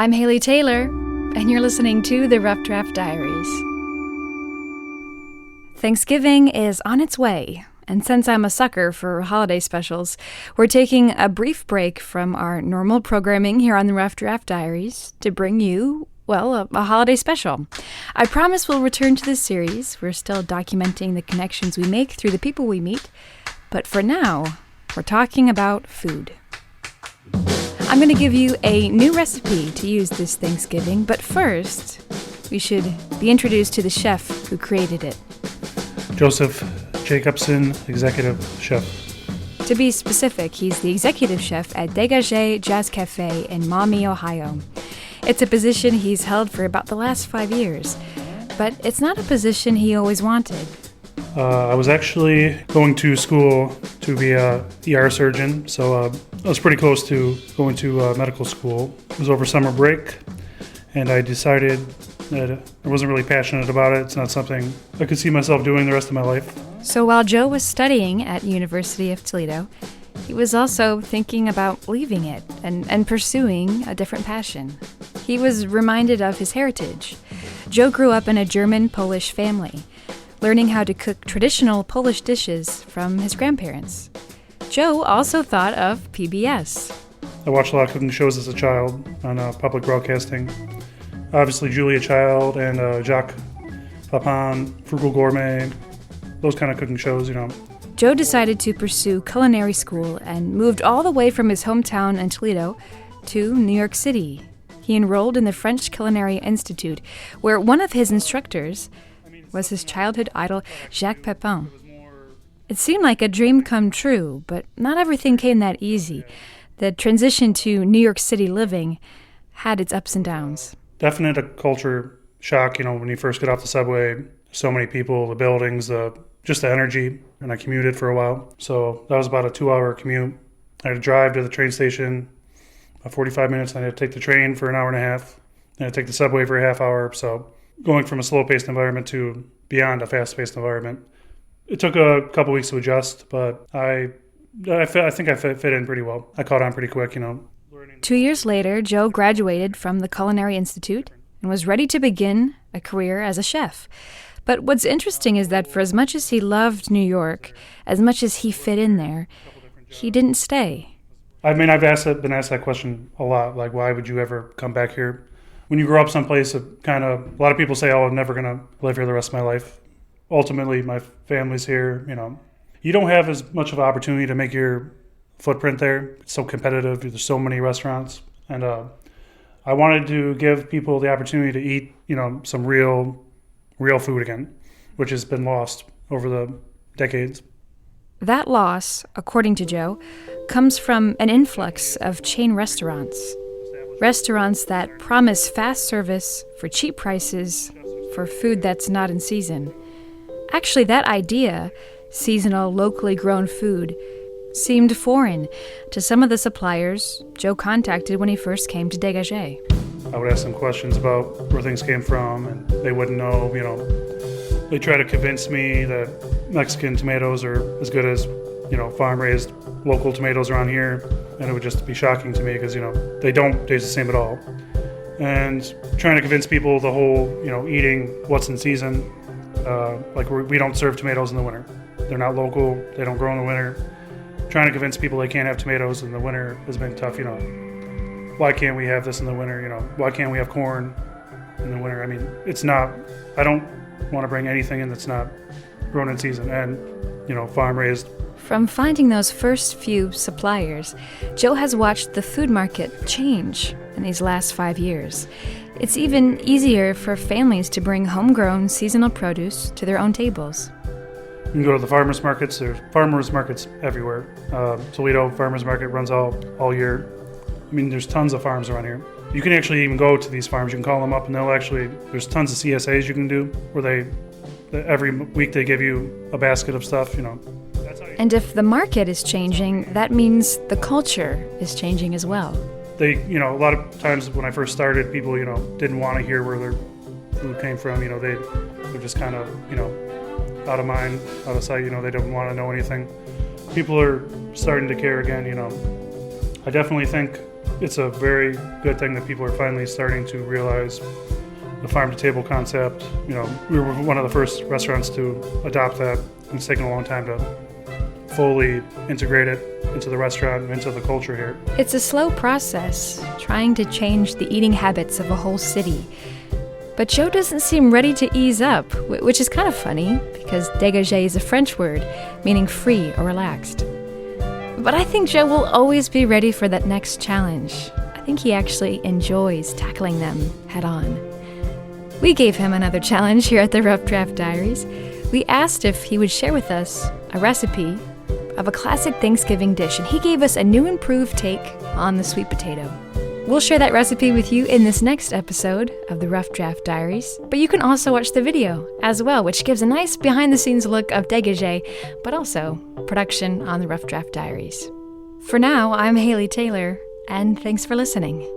I'm Haley Taylor, and you're listening to the Rough Draft Diaries. Thanksgiving is on its way, and since I'm a sucker for holiday specials, we're taking a brief break from our normal programming here on the Rough Draft Diaries to bring you, well, a holiday special. I promise we'll return to this series. We're still documenting the connections we make through the people we meet, but for now, we're talking about food. I'm going to give you a new recipe to use this Thanksgiving, but first, we should be introduced to the chef who created it. Joseph Jacobsen, executive chef. To be specific, he's the executive chef at Dégagé Jazz Café in Maumee, Ohio. It's a position he's held for about the last 5 years, but it's not a position he always wanted. I was actually going to school to be a ER surgeon, so I was pretty close to going to medical school. It was over summer break, and I decided that I wasn't really passionate about it. It's not something I could see myself doing the rest of my life. So while Joe was studying at University of Toledo, he was also thinking about leaving it and pursuing a different passion. He was reminded of his heritage. Joe grew up in a German-Polish family, learning how to cook traditional Polish dishes from his grandparents. Joe also thought of PBS. I watched a lot of cooking shows as a child on public broadcasting. Obviously Julia Child and Jacques Papin, Frugal Gourmet, those kind of cooking shows, you know. Joe decided to pursue culinary school and moved all the way from his hometown in Toledo to New York City. He enrolled in the French Culinary Institute, where one of his instructors was his childhood idol, Jacques Papin. It seemed like a dream come true, but not everything came that easy. The transition to New York City living had its ups and downs. Definite a culture shock, you know, when you first get off the subway, so many people, the buildings, just the energy, and I commuted for a while. So that was about a 2-hour commute. I had to drive to the train station about 45 minutes, and I had to take the train for an hour and a half, and I had to take the subway for a half hour. So going from a slow-paced environment to beyond a fast-paced environment. It took a couple weeks to adjust, but I think I fit in pretty well. I caught on pretty quick, you know. 2 years later, Joe graduated from the Culinary Institute and was ready to begin a career as a chef. But what's interesting is that for as much as he loved New York, as much as he fit in there, he didn't stay. I mean, I've been asked that question a lot, like, why would you ever come back here? When you grow up someplace, a lot of people say, oh, I'm never going to live here the rest of my life. Ultimately, my family's here, you know. You don't have as much of an opportunity to make your footprint there. It's so competitive. There's so many restaurants. And I wanted to give people the opportunity to eat, you know, some real food again, which has been lost over the decades. That loss, according to Joe, comes from an influx of chain restaurants. Restaurants that promise fast service for cheap prices for food that's not in season. Actually, that idea, seasonal, locally grown food, seemed foreign to some of the suppliers Joe contacted when he first came to Dégagé. I would ask them questions about where things came from, and they wouldn't know, you know. They try to convince me that Mexican tomatoes are as good as, you know, farm-raised local tomatoes around here, and it would just be shocking to me because, you know, they don't taste the same at all. And trying to convince people the whole, you know, eating what's in season, like we don't serve tomatoes in the winter. They're not local, they don't grow in the winter. Trying to convince people they can't have tomatoes in the winter has been tough, you know. Why can't we have this in the winter, you know? Why can't we have corn in the winter? I mean, I don't want to bring anything in that's not grown in season and, you know, farm-raised. From finding those first few suppliers, Joe has watched the food market change in these last 5 years. It's even easier for families to bring homegrown seasonal produce to their own tables. You can go to the farmers markets. There's farmers markets everywhere. Toledo Farmers Market runs all year. I mean, there's tons of farms around here. You can actually even go to these farms. You can call them up, and there's tons of CSAs you can do where every week they give you a basket of stuff, you know. And if the market is changing, that means the culture is changing as well. You know, a lot of times when I first started, people, you know, didn't want to hear where their food came from. You know, they're just kind of, you know, out of mind, out of sight. You know, they don't want to know anything. People are starting to care again. You know, I definitely think it's a very good thing that people are finally starting to realize the farm-to-table concept. We were one of the first restaurants to adopt that, and it's taken a long time to fully integrate it into the restaurant and into the culture here. It's a slow process, trying to change the eating habits of a whole city. But Joe doesn't seem ready to ease up, which is kind of funny, because dégagé is a French word, meaning free or relaxed. But I think Joe will always be ready for that next challenge. I think he actually enjoys tackling them head on. We gave him another challenge here at the Rough Draft Diaries. We asked if he would share with us a recipe of a classic Thanksgiving dish, and he gave us a new improved take on the sweet potato. We'll share that recipe with you in this next episode of the Rough Draft Diaries, but you can also watch the video as well, which gives a nice behind-the-scenes look of Dégagé, but also production on the Rough Draft Diaries. For now, I'm Haley Taylor, and thanks for listening.